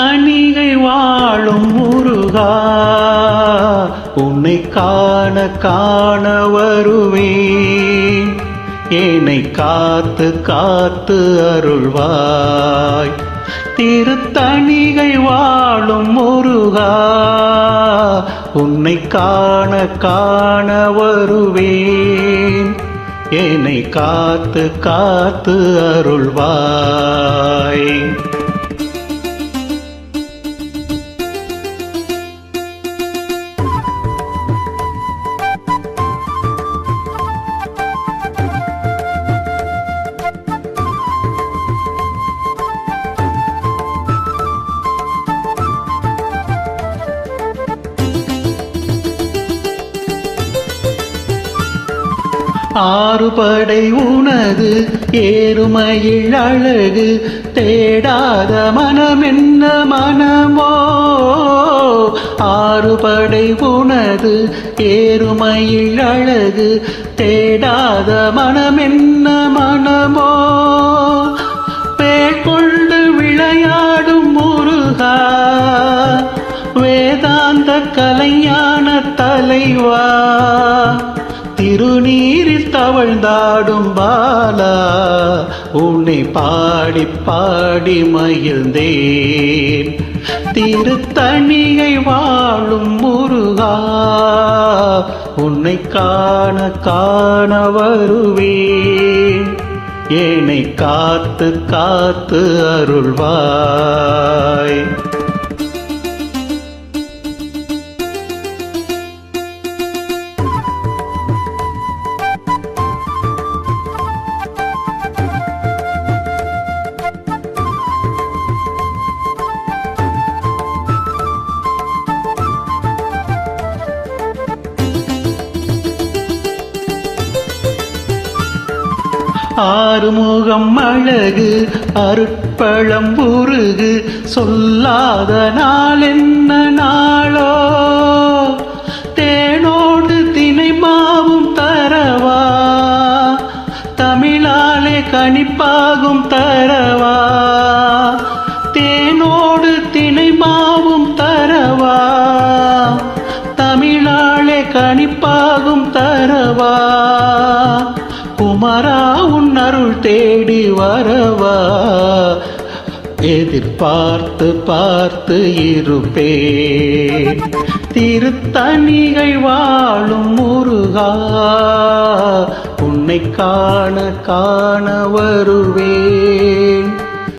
திருத்தணிகை வாழும் முருகா, உன்னை காண காண வருவேன். என்னை காத்து காத்து அருள்வாய். திருத்தணிகை வாழும் முருகா, உன்னை காண காண வருவேன். என்னை காத்து காத்து அருள்வாய். ஆறுபடை உனது ஏறுமையில் அழகு, தேடாத மனமென்ன மனமோ. ஆறுபடை உனது ஏறுமையில் அழகு, தேடாத மனமென்ன மனமோ. பேர்கொண்டு விளையாடும் முருகா, வேதாந்த கலைஞான தலைவா, திருநீரில் தவழ்ந்தாடும் பாலா, உன்னை பாடி பாடி மகிழ்ந்தேன். திருத்தணிகை வாழும் முருகா, உன்னை காண காண வருவேன். என்னை காத்து காத்து அருள்வாய். ஆறுமுகம் அழகு, அருட்பழம் உருகு, சொல்லாத நாள் என்ன நாளோ. தேனோடு தினை மாவும் தரவா, தமிழாலே கனிப்பாகும் தரவா. தேனோடு தினை மாவும் தரவா, தமிழாலே கனிப்பாகும் தரவா. குமரா உன் அருள் தேடி வரவா, எதிர்பார்த்து பார்த்து இருப்பேன். திருத்தணிகை வாழும் முருகா, உன்னை காண காண வருவேன்.